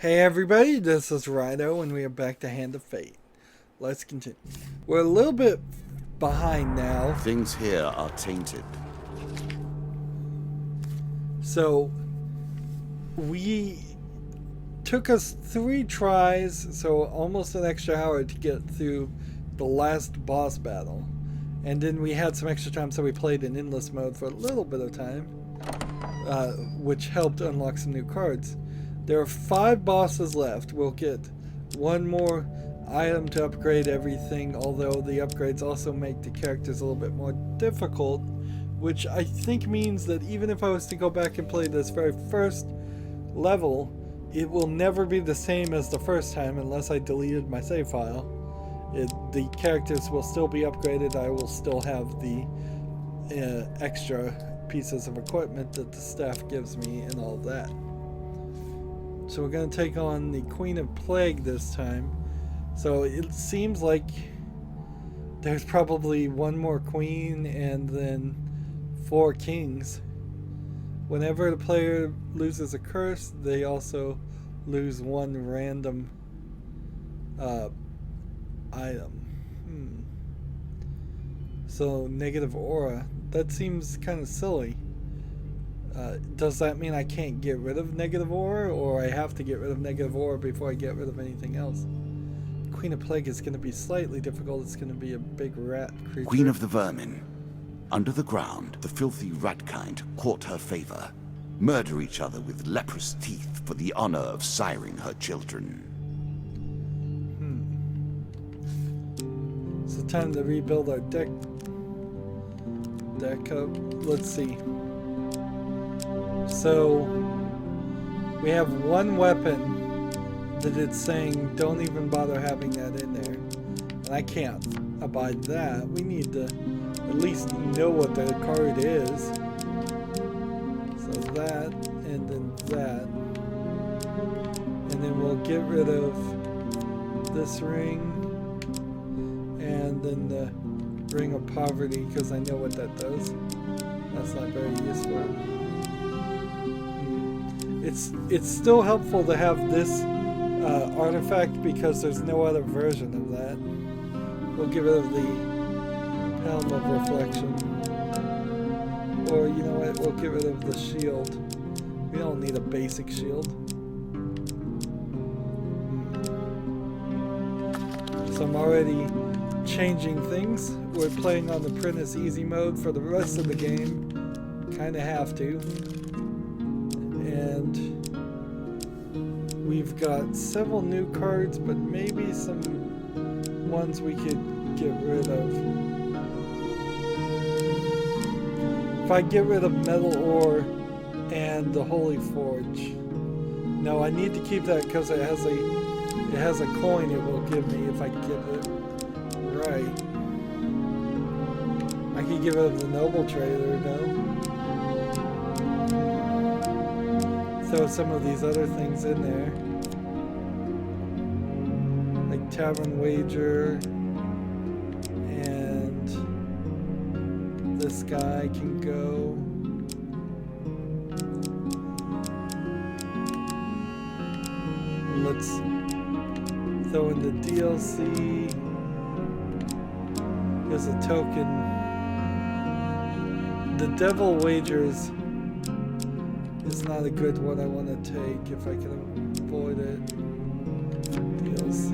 Hey everybody, this is Rydo and we are back to Hand of Fate. Let's continue. We're a little bit behind now. Things here are tainted. So, we took us 3 tries, so almost an extra hour to get through the last boss battle. And then we had some extra time, so we played in endless mode for a little bit of time, which helped unlock some new cards. There are 5 bosses left. We'll get 1 more item to upgrade everything, although the upgrades also make the characters a little bit more difficult, which I think means that even if I was to go back and play this very first level, it will never be the same as the first time unless I deleted my save file. The characters will still be upgraded. I will still have the extra pieces of equipment that the staff gives me and all that. So we're going to take on the Queen of Plague this time. So it seems like there's probably 1 more queen and then 4 kings. Whenever the player loses a curse, they also lose 1 random item. So negative aura. That seems kind of silly. Does that mean I can't get rid of negative aura, or I have to get rid of negative aura before I get rid of anything else? Queen of Plague is going to be slightly difficult. It's going to be a big rat creature. Queen of the Vermin. Under the ground, the filthy rat kind court her favor. Murder each other with leprous teeth for the honor of siring her children. So time to rebuild our deck up. Let's see. So we have 1 weapon that it's saying don't even bother having that in there, and I can't abide that. We need to at least know what the card is. So that, and then that, and then we'll get rid of this ring and then the Ring of Poverty, because I know what that does. That's not very useful. It's still helpful to have this artifact because there's no other version of that. We'll get rid of the Helm of Reflection. Or, you know what, we'll get rid of the shield. We don't need a basic shield. So I'm already changing things. We're playing on the Apprentice Easy mode for the rest of the game. Kinda have to. And we've got several new cards, but maybe some ones we could get rid of. If I get rid of Metal Ore and the Holy Forge. No, I need to keep that because it has a coin it will give me if I get it right. I could get rid of the Noble Trader, no? Throw some of these other things in there, like Tavern Wager, and this guy can go. Let's throw in the DLC. Here's a token. The Devil Wagers is not a good one I want to take if I can avoid it. DLC.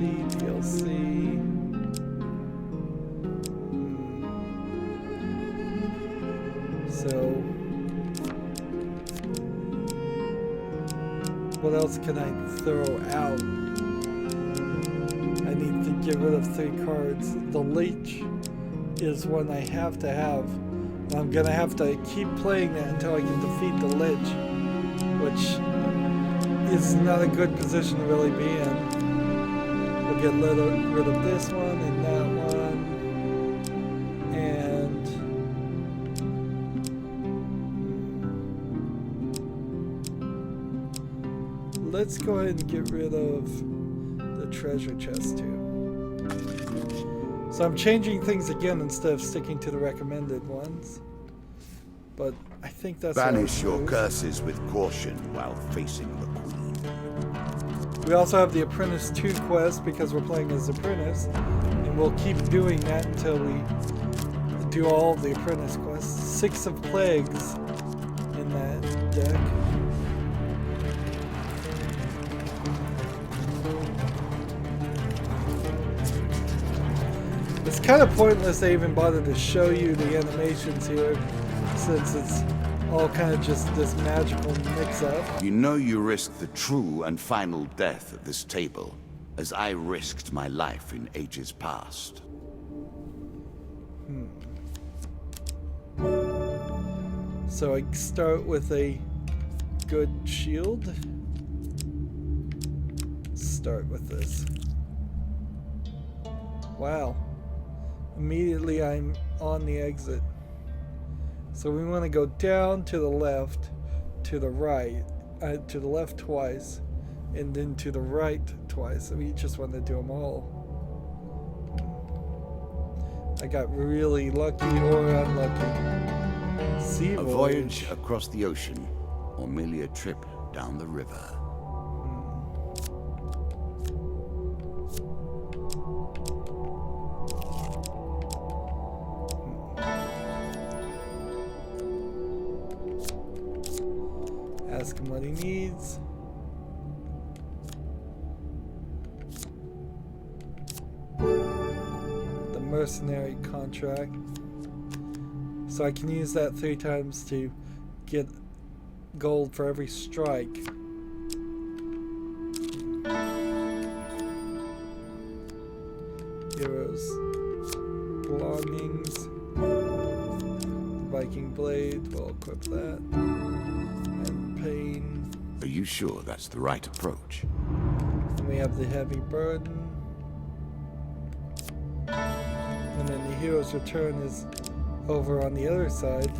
So, what else can I throw out? I need to get rid of 3 cards. The Leech is one I have to have. I'm gonna have to keep playing that until I can defeat the Lich, which is not a good position to really be in. We'll get rid of this one and that one, and let's go ahead and get rid of the treasure chest too. So I'm changing things again instead of sticking to the recommended ones. But I think that's Banish your curses with caution while facing the Queen. We also have the Apprentice 2 quest because we're playing as Apprentice, and we'll keep doing that until we do all of the Apprentice quests. 6 of Plagues in that deck. It's kind of pointless I even bother to show you the animations here, since it's all kind of just this magical mix-up. You know you risk the true and final death at this table, as I risked my life in ages past. So I start with a good shield. Start with this. Wow. Immediately I'm on the exit. So we want to go down to the left, to the right, to the left twice, and then to the right twice. We just want to do them all. I got really lucky or unlucky. Sea A voyage. voyage across the ocean, or merely a trip down the river. Ask him what he needs. The mercenary contract. So I can use that 3 times to get gold for every strike. Heroes. Belongings. Viking blade. We'll equip that. Pain. Are you sure that's the right approach? And we have the heavy burden. And then the hero's return is over on the other side.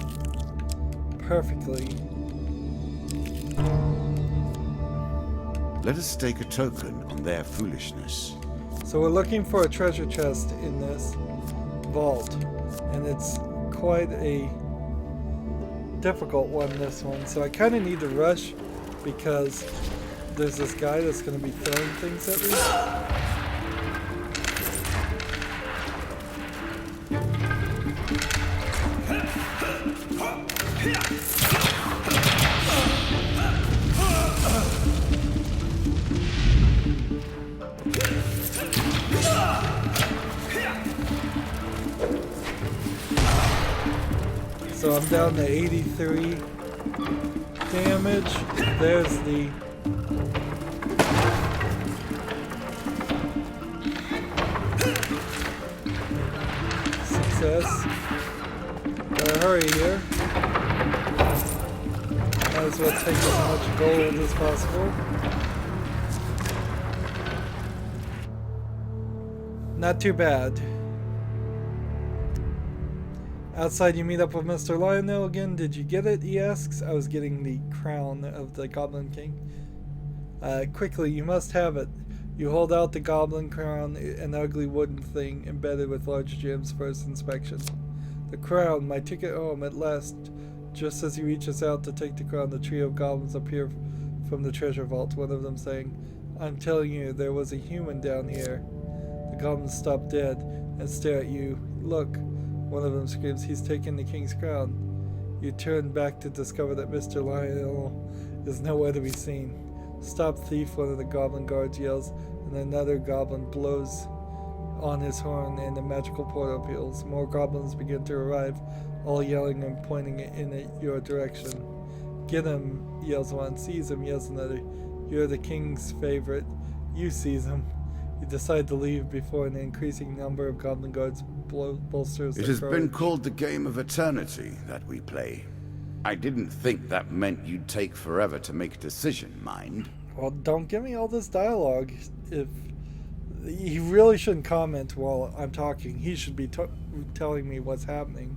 Perfectly. Let us stake a token on their foolishness. So we're looking for a treasure chest in this vault. And it's quite a difficult one, this one. So I kind of need to rush because there's this guy that's going to be throwing things at me. So I'm down to 83 damage. There's the success. Gotta hurry here. Might as well take as much gold as possible. Not too bad. Outside you meet up with Mr. Lionel again. Did you get it? He asks. I was getting the crown of the Goblin King. Quickly, you must have it. You hold out the Goblin crown, an ugly wooden thing embedded with large gems for his inspection. The crown, my ticket home at last. Just as he reaches out to take the crown, the trio of goblins appear from the treasure vault, one of them saying, "I'm telling you, there was a human down here." The goblins stop dead and stare at you. "Look," one of them screams, "he's taken the king's crown." You turn back to discover that Mr. Lionel is nowhere to be seen. "Stop, thief," one of the goblin guards yells, and another goblin blows on his horn and a magical portal appeals. More goblins begin to arrive, all yelling and pointing in your direction. "Get him," yells one. "Seize him," yells another. "You're the king's favorite." You seize him. You decide to leave before an increasing number of goblin guards bolsters their It has courage. been called the game of eternity that we play. I didn't think that meant you'd take forever to make a decision, mind. Well, don't give me all this dialogue. If he really shouldn't comment while I'm talking. He should be telling me what's happening.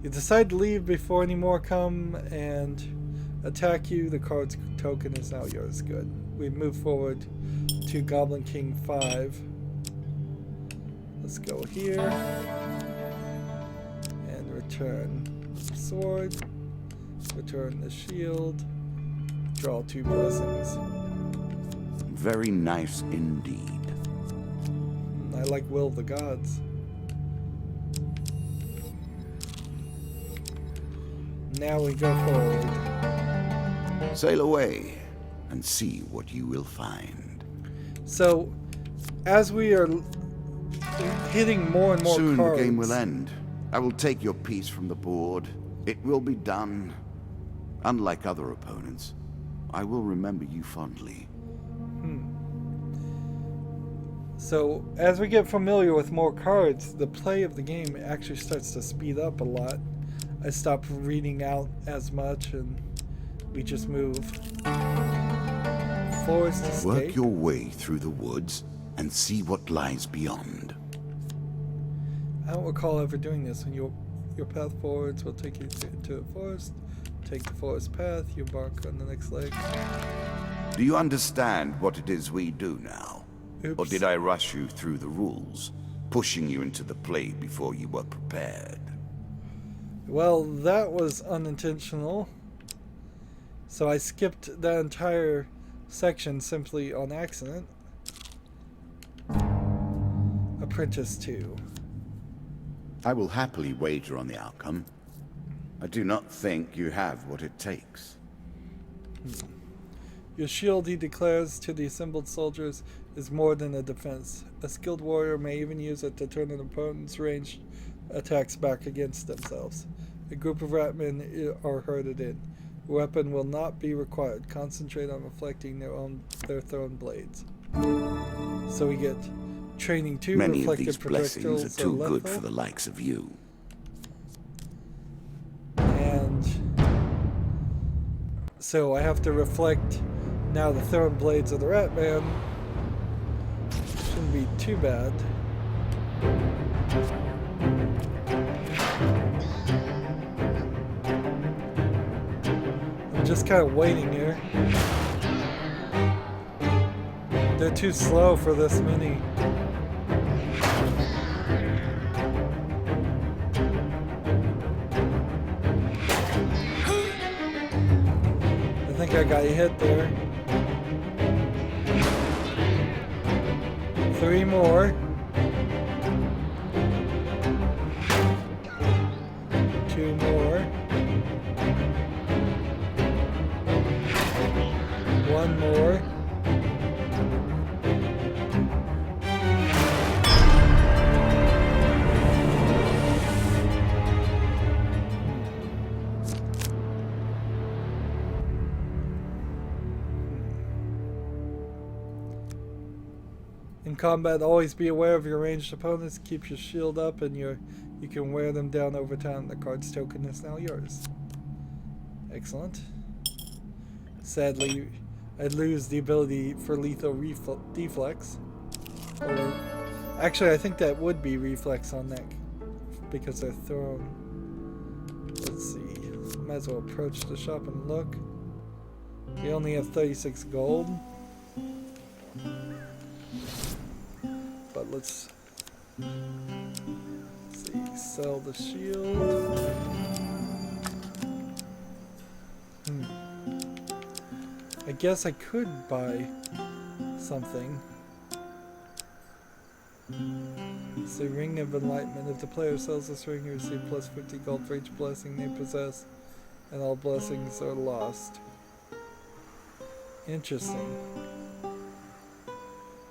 You decide to leave before any more come and attack you. The card's token is now yours. Good. We move forward to Goblin King 5. Let's go here and return the sword, return the shield, draw 2 blessings. Very nice indeed. I like Will of the Gods. Now we go forward. Sail away and see what you will find. So, as we are hitting more and more Soon cards... the game will end. I will take your piece from the board. It will be done. Unlike other opponents, I will remember you fondly. So, as we get familiar with more cards, the play of the game actually starts to speed up a lot. I stop reading out as much and we just move. Forest escape. Work your way through the woods and see what lies beyond. I don't recall ever doing this. When your path forwards will take you to the forest. Take the forest path, you embark on the next leg. Do you understand what it is we do now? Oops. Or did I rush you through the rules, pushing you into the play before you were prepared? Well, that was unintentional. So I skipped that entire section simply on accident. Apprentice 2. I will happily wager on the outcome. I do not think you have what it takes. Your shield, he declares to the assembled soldiers, is more than a defense. A skilled warrior may even use it to turn an opponent's ranged attacks back against themselves. A group of ratmen are herded in. A weapon will not be required. Concentrate on reflecting their thrown blades. So we get training 2, Many of reflected these blessings are too good lethal. for the likes of you. And so I have to reflect now the thrown blades of the Ratman. Shouldn't be too bad. I'm just kind of waiting here. They're too slow for this mini. I think I got hit there. 3 more. 2 more. 1 more. In combat, always be aware of your ranged opponents. Keep your shield up and you can wear them down over time. The card's token is now yours. Excellent. Sadly, I lose the ability for lethal deflex. Or, actually, I think that would be reflex on that because they're thrown. Let's see. Might as well approach the shop and look. We only have 36 gold. But let's see, sell the shield. I guess I could buy something. It's the Ring of Enlightenment. If the player sells this ring, you receive plus 50 gold for each blessing they possess, and all blessings are lost. Interesting.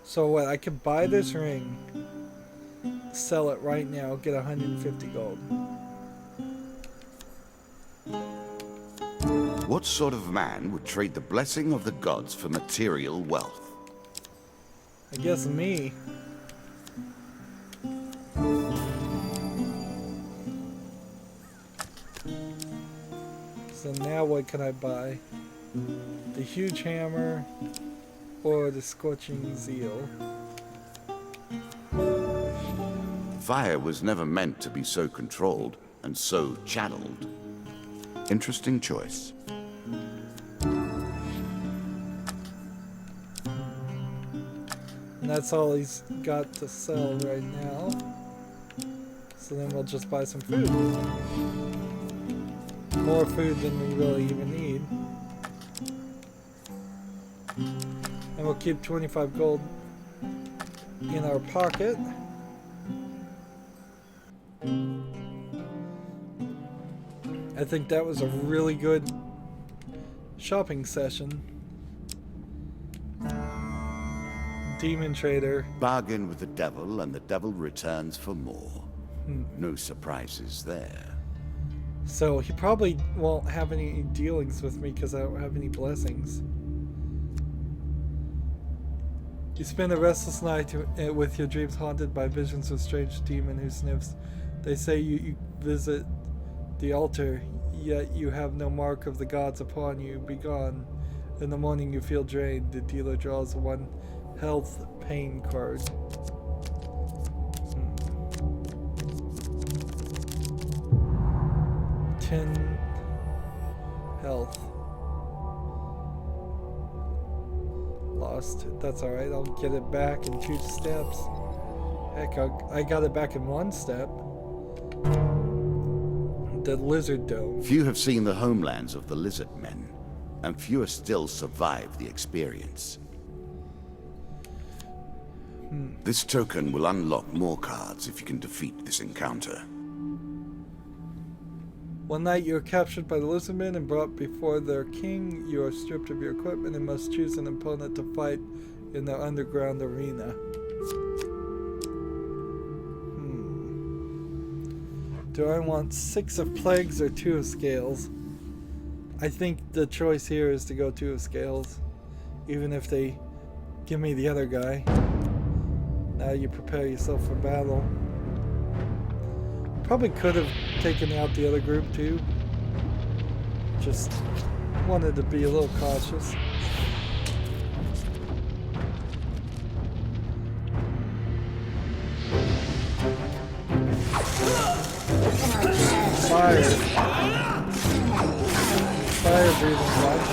So what, I could buy this ring, sell it right now, get 150 gold. What sort of man would trade the blessing of the gods for material wealth? I guess me. So now what can I buy? The huge hammer or the scorching zeal? Fire was never meant to be so controlled and so channeled. Interesting choice. And that's all he's got to sell right now. So then we'll just buy some food. More food than we really even need. And we'll keep 25 gold in our pocket. I think that was a really good shopping session. Demon trader. Bargain with the devil and the devil returns for more. No surprises there. So he probably won't have any dealings with me because I don't have any blessings. You spend a restless night with your dreams haunted by visions of strange demon who sniffs. They say you visit the altar, yet you have no mark of the gods upon you. Be gone. In the morning you feel drained. The dealer draws one health pain card. 10 health. Lost. That's alright, I'll get it back in 2 steps. Heck, I got it back in 1 step. The lizard dome. Few have seen the homelands of the lizard men, and fewer still survive the experience. This token will unlock more cards if you can defeat this encounter. One night you are captured by the lizardmen and brought before their king. You are stripped of your equipment and must choose an opponent to fight in their underground arena. Do I want 6 of plagues or 2 of scales? I think the choice here is to go 2 of scales, even if they give me the other guy. Now you prepare yourself for battle. Probably could have taken out the other group too. Just wanted to be a little cautious. Fire. Fire breathing life.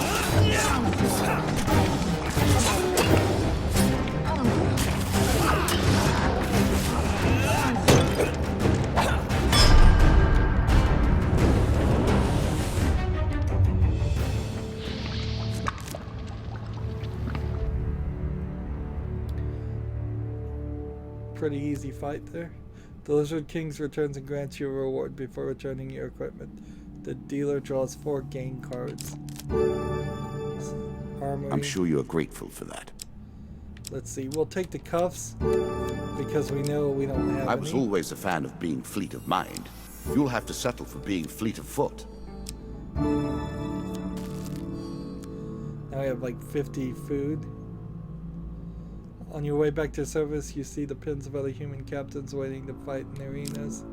Pretty easy fight there. The Lizard King returns and grants you a reward before returning your equipment. The dealer draws 4 gain cards. Armory. I'm sure you are grateful for that. Let's see, we'll take the cuffs because we know we don't have I was any. always a fan of being fleet of mind. You'll have to settle for being fleet of foot. Now we have like 50 food. On your way back to service, you see the pins of other human captains waiting to fight in arenas.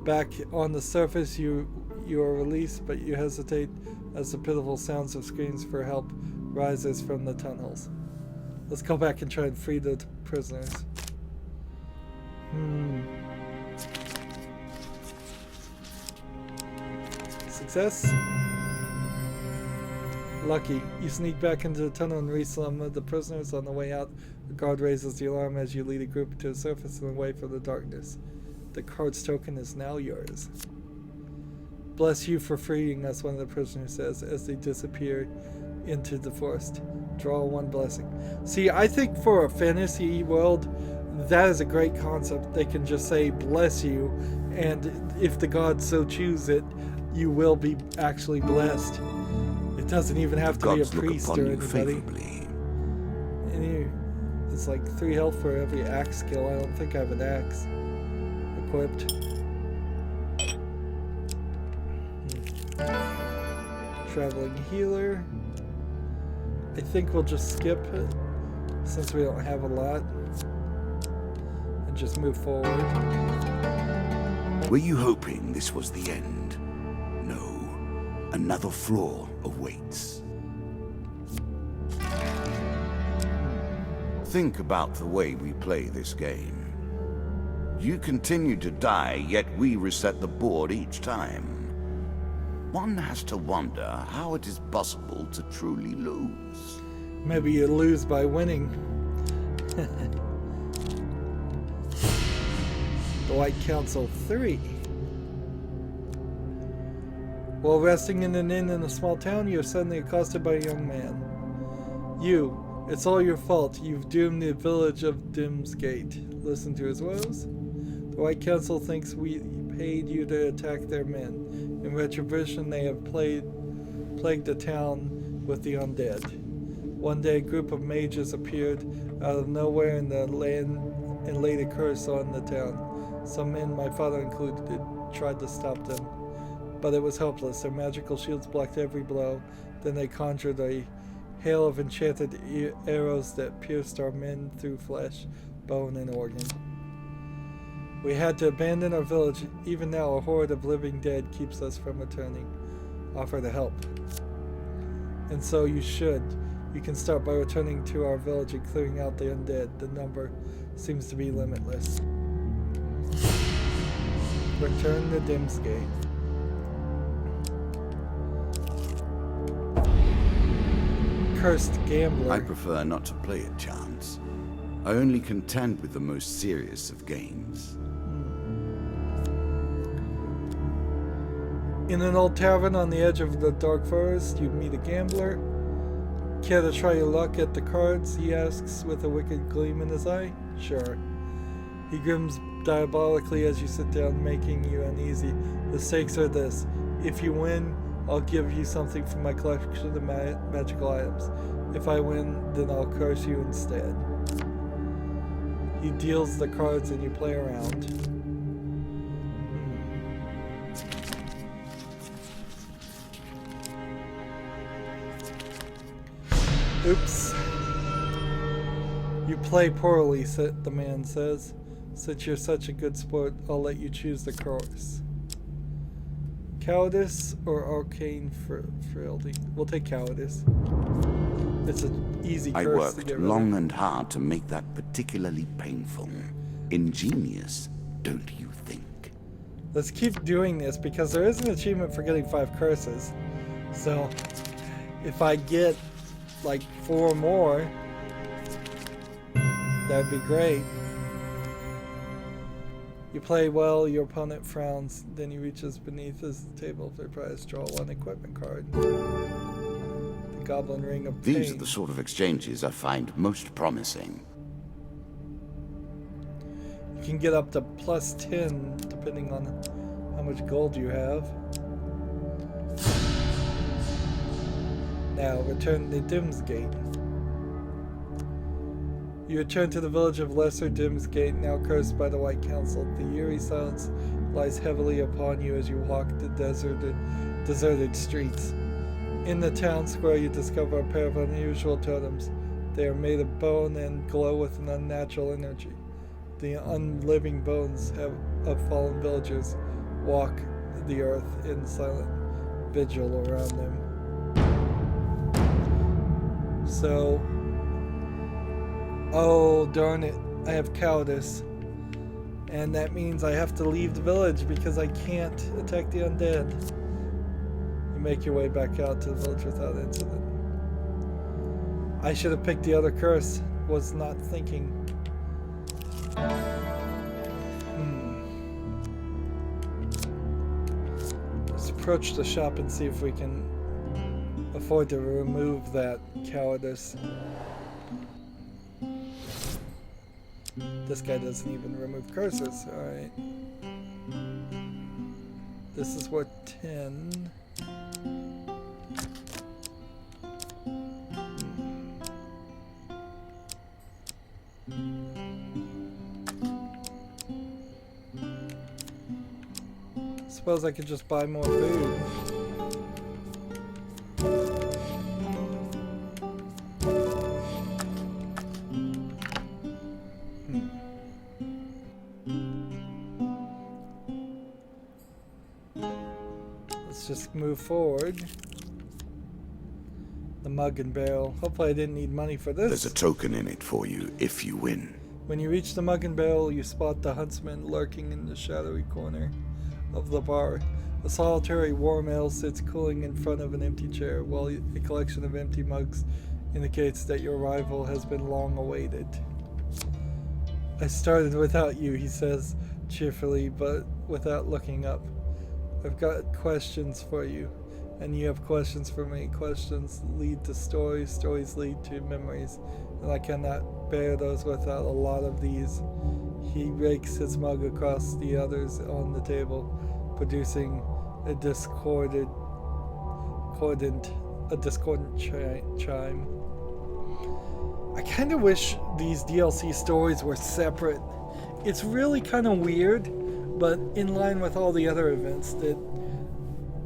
Back on the surface, you are released, but you hesitate as the pitiful sounds of screams for help rises from the tunnels. Let's go back and try and free the prisoners. Success? Lucky. You sneak back into the tunnel and reach some of the prisoners. On the way out, the guard raises the alarm as you lead a group to the surface and away from the darkness. The card's token is now yours. Bless you for freeing us, one of the prisoners says as they disappear into the forest. Draw 1 blessing. See, I think for a fantasy world, that is a great concept. They can just say, bless you, and if the gods so choose it, you will be actually blessed. It doesn't even have to be a priest or anybody. And here, it's like 3 health for every axe skill. I don't think I have an axe equipped. Traveling healer. I think we'll just skip it since we don't have a lot and just move forward. Were you hoping this was the end? No. Another flaw awaits. Think about the way we play this game. You continue to die, yet we reset the board each time. One has to wonder how it is possible to truly lose. Maybe you lose by winning. The White Council 3. While resting in an inn in a small town, you are suddenly accosted by a young man. It's all your fault. You've doomed the village of Dimsgate. Listen to his woes. The White Council thinks we paid you to attack their men. In retribution, they have plagued the town with the undead. One day, a group of mages appeared out of nowhere in the land and laid a curse on the town. Some men, my father included, tried to stop them, but it was helpless. Their magical shields blocked every blow. Then they conjured a hail of enchanted arrows that pierced our men through flesh, bone, and organ. We had to abandon our village. Even now, a horde of living dead keeps us from returning. Offer to help. And so you should. You can start by returning to our village and clearing out the undead. The number seems to be limitless. Return to Dimsgate. Cursed gambler. I prefer not to play at chance. I only contend with the most serious of games. In an old tavern on the edge of the dark forest, you meet a gambler. Care to try your luck at the cards? He asks with a wicked gleam in his eye. Sure. He grins diabolically as you sit down, making you uneasy. The stakes are this. If you win, I'll give you something from my collection of magical items. If I win, then I'll curse you instead. He deals the cards and you play around. Oops. You play poorly, the man says. Since you're such a good sport, I'll let you choose the course. Cowardice or arcane frailty? We'll take cowardice. It's an easy curse I to worked get rid long of. and hard to make that particularly painful. Ingenious, don't you think? Let's keep doing this because there is an achievement for getting 5 curses. So, if I get like 4 more, that'd be great. You play well, your opponent frowns, then he reaches beneath his table for prize. Draw 1 equipment card. The Goblin Ring of Pain. These are the sort of exchanges I find most promising. You can get up to plus 10 depending on how much gold you have. Now, return to Dimsgate. You return to the village of Lesser Dimsgate, now cursed by the White Council. The eerie silence lies heavily upon you as you walk the deserted streets. In the town square, you discover a pair of unusual totems. They are made of bone and glow with an unnatural energy. The unliving bones of fallen villagers walk the earth in silent vigil around them. So, oh darn it, I have cowardice. And that means I have to leave the village because I can't attack the undead. You make your way back out to the village without incident. I should have picked the other curse, was not thinking. Let's approach the shop and see if we can afford to remove that cowardice. This guy doesn't even remove curses. Alright. This is worth 10. Suppose I could just buy more food. Let's just move forward. The mug and barrel. Hopefully I didn't need money for this. There's a token in it for you if you win. When you reach the mug and barrel, you spot the huntsman lurking in the shadowy corner of the bar. A solitary warm ale sits cooling in front of an empty chair, while a collection of empty mugs indicates that your arrival has been long awaited. I started without you, he says cheerfully, but without looking up. I've got questions for you, And you have questions for me. Questions lead to stories, stories lead to memories. And I cannot bear those without a lot of these. He rakes his mug across the others on the table, producing a discordant chime. I kind of wish these DLC stories were separate. It's really kind of weird, but in line with all the other events, that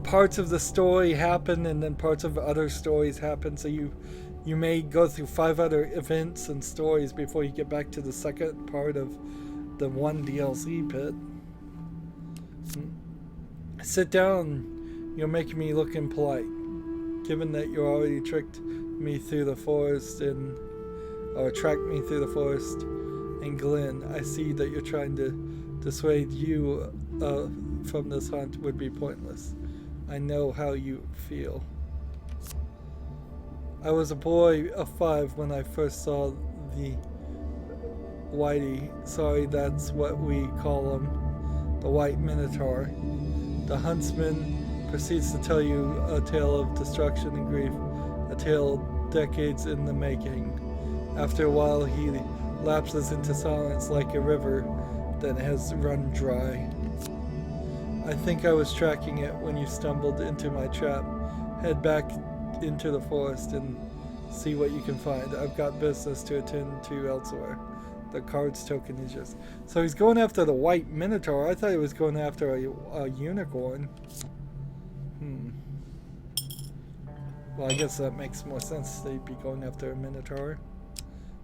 parts of the story happen and then parts of other stories happen, so you may go through 5 other events and stories before you get back to the second part of the one DLC pit. Sit down, you're making me look impolite. Given that you already tricked me through the forest or tracked me through the forest and Glen, I see that you're trying to dissuade you from this hunt would be pointless. I know how you feel. I was a boy of 5 when I first saw the Whitey. Sorry, that's what we call him. The White Minotaur. The huntsman proceeds to tell you a tale of destruction and grief, a tale decades in the making. After a while, he lapses into silence like a river that has run dry. I think I was tracking it when you stumbled into my trap. Head back into the forest and see what you can find. I've got business to attend to elsewhere. The card's token is just... So he's going after the White Minotaur. I thought he was going after a unicorn. Well, I guess that makes more sense. They'd be going after a Minotaur,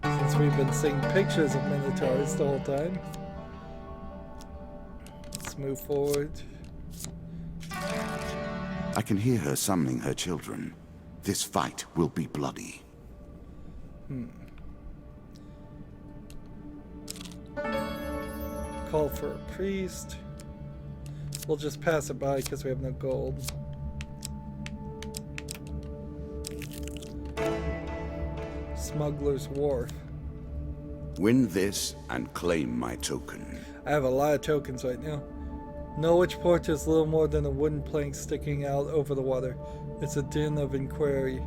since we've been seeing pictures of Minotaurs the whole time. Let's move forward. I can hear her summoning her children. This fight will be bloody. Call for a priest. We'll just pass it by because we have no gold. Smuggler's Wharf. Win this and claim my token. I have a lot of tokens right now. Norwich Port is little more than a wooden plank sticking out over the water. It's a den of inequity.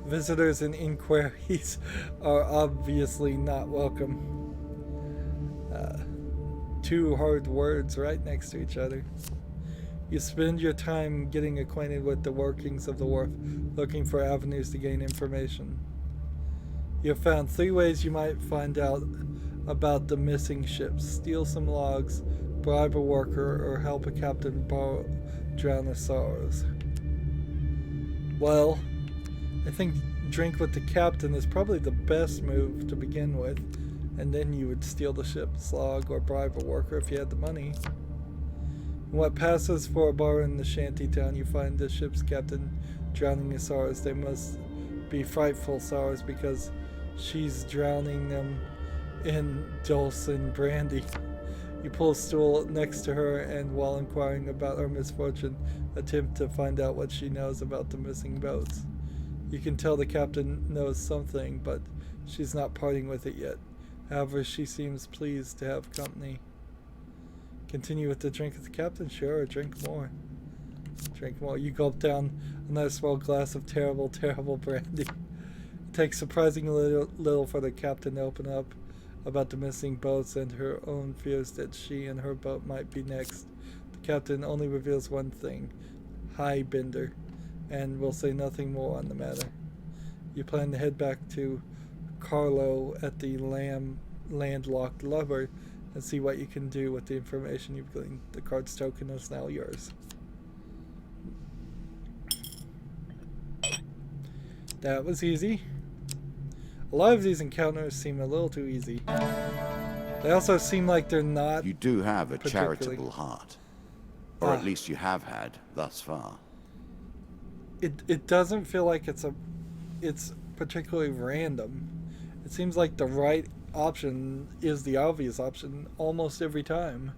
Visitors and inquiries are obviously not welcome. 2 hard words right next to each other. You spend your time getting acquainted with the workings of the wharf, looking for avenues to gain information. You have found 3 ways you might find out about the missing ships: steal some logs, bribe a worker, or help a captain drown his sorrows. Well, I think drink with the captain is probably the best move to begin with, and then you would steal the ship's log or bribe a worker if you had the money. In what passes for a bar in the shanty town, you find the ship's captain drowning his sorrows. They must be frightful sorrows because she's drowning them in Dulcin brandy. You pull a stool next to her and, while inquiring about her misfortune, attempt to find out what she knows about the missing boats. You can tell the captain knows something, but she's not parting with it yet. However, she seems pleased to have company. Continue with the drink with the captain? Sure, drink more. Drink more. You gulp down another small glass of terrible, terrible brandy. It takes surprisingly little for the captain to open up about the missing boats and her own fears that she and her boat might be next. The captain only reveals one thing: high bender, and will say nothing more on the matter. You plan to head back to Carlo at the landlocked lubber and see what you can do with the information you've gleaned. The card's token is now yours. That was easy. A lot of these encounters seem a little too easy. They also seem like they're not... You do have a charitable heart. Or at least you have had thus far. It doesn't feel like it's particularly random. It seems like the right option is the obvious option almost every time.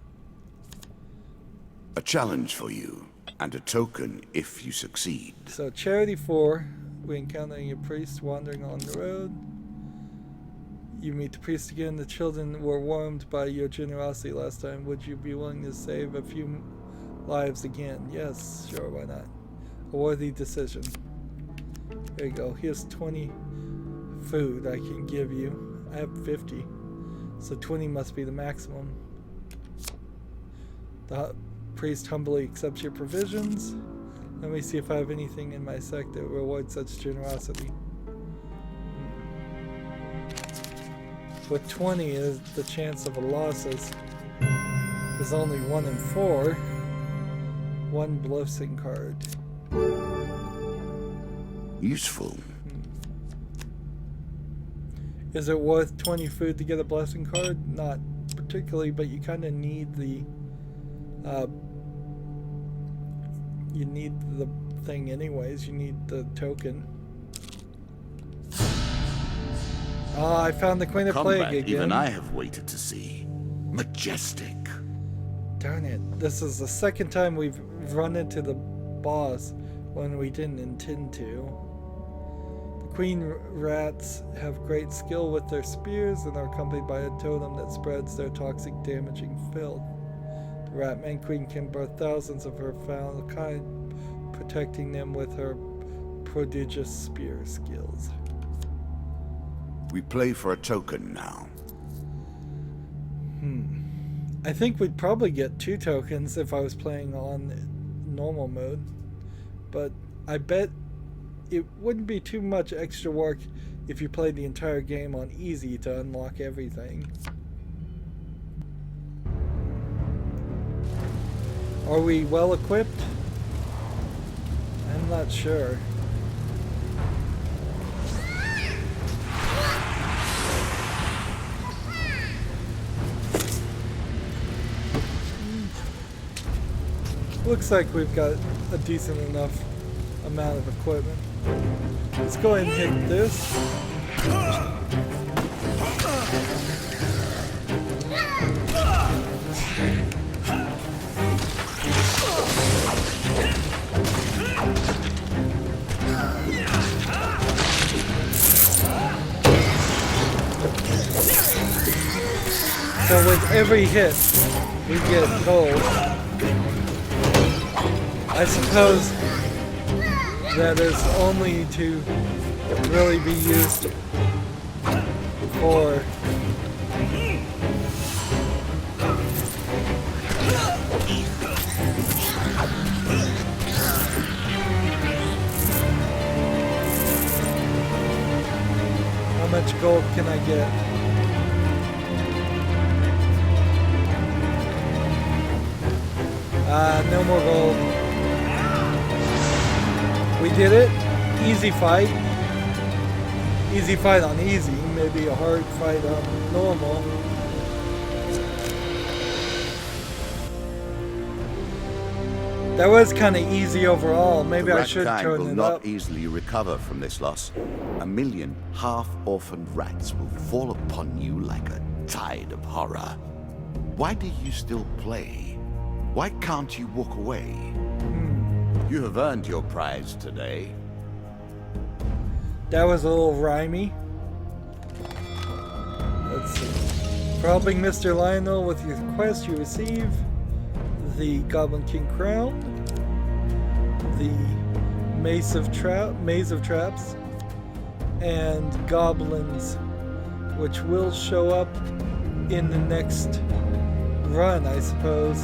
A challenge for you, and a token if you succeed. So charity 4, we encounter a priest wandering on the road. You meet the priest again. The children were warmed by your generosity last time. Would you be willing to save a few lives again. Yes, sure, why not? A worthy decision. There you go. Here's 20 food I can give you. I have 50. So 20 must be the maximum. The priest humbly accepts your provisions. Let me see if I have anything in my sect that rewards such generosity. With 20, the chance of a loss is only 1 in 4. 1 blessing card. Useful. Is it worth 20 food to get a blessing card? Not particularly, but you kind of need the thing anyways. You need the token. Ah, I found the Queen of Combat Plague again. even I have waited to see. Majestic. Darn it. This is the second time we've run into the boss when we didn't intend to. The queen rats have great skill with their spears and are accompanied by a totem that spreads their toxic damaging filth. The Ratman Queen can birth thousands of her foul kind, protecting them with her prodigious spear skills. We play for a token now. I think we'd probably get 2 tokens if I was playing on normal mode, but I bet it wouldn't be too much extra work if you played the entire game on easy to unlock everything. Are we well equipped? I'm not sure. Looks like we've got a decent enough amount of equipment. Let's go ahead and hit this. So with every hit, we get gold. I suppose that is only to really be used for how much gold can I get? No more gold. We did it. Easy fight. Easy fight on easy. Maybe a hard fight on normal. That was kind of easy overall. Maybe I should turn will it not up. easily recover from this loss. 1 million half-orphaned rats will fall upon you like a tide of horror. Why do you still play? Why can't you walk away? You have earned your prize today. That was a little rhymey. Let's see. For helping Mr. Lionel with your quest, you receive the Goblin King Crown, the Maze of Traps, and Goblins, which will show up in the next run, I suppose.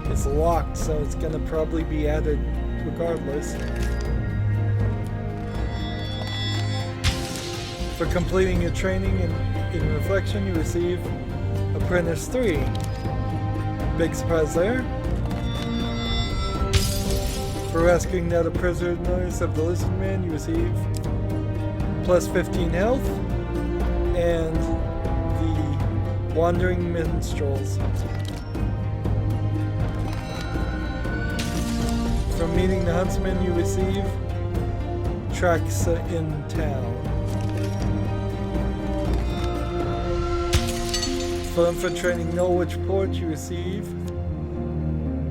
It's locked, so it's gonna probably be added regardless. For completing your training in Reflection, you receive Apprentice 3. Big surprise there. For rescuing the other prisoners of the Lizard Man, you receive plus 15 health. And the Wandering Minstrels. From meeting the Huntsman, you receive Tracks in Town. For infiltrating Norwich Port, you receive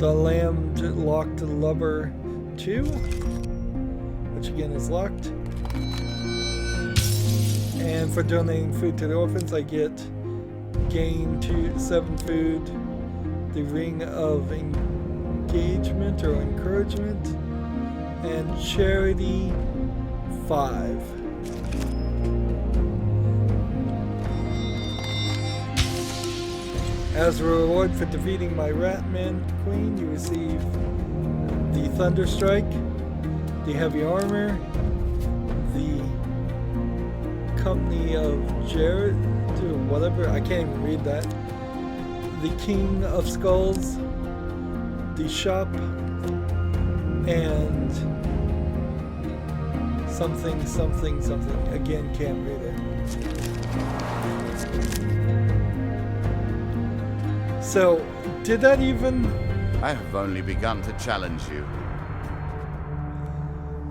the Landlocked Lubber 2, which again is locked. And for donating food to the orphans, I get gain 7 food, the Ring of engagement or encouragement, and charity 5. As a reward for defeating my Ratman Queen, you receive the Thunderstrike, the Heavy Armor, the Company of Jared, or whatever, I can't even read that, the King of Skulls, the Shop, and something, again, can't read it. So, did that even... I have only begun to challenge you.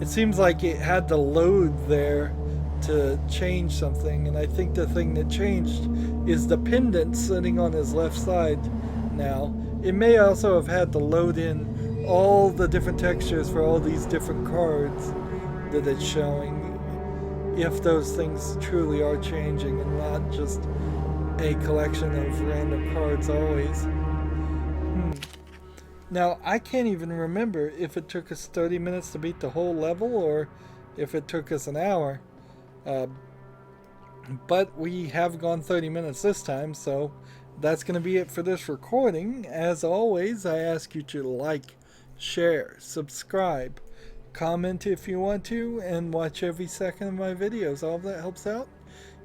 It seems like it had to load there to change something, and I think the thing that changed is the pendant sitting on his left side now. It may also have had to load in all the different textures for all these different cards that it's showing, if those things truly are changing and not just a collection of random cards always. Now, I can't even remember if it took us 30 minutes to beat the whole level or if it took us an hour. But we have gone 30 minutes this time, so that's going to be it for this recording. As always, I ask you to like, share, subscribe, comment if you want to, and watch every second of my videos. All of that helps out.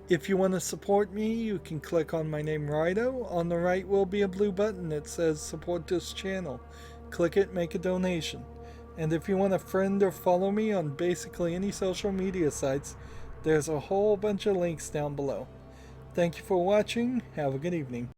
If you want to support me, you can click on my name, Rydo. On the right will be a blue button that says support this channel. Click it, make a donation. And if you want to friend or follow me on basically any social media sites, there's a whole bunch of links down below. Thank you for watching. Have a good evening.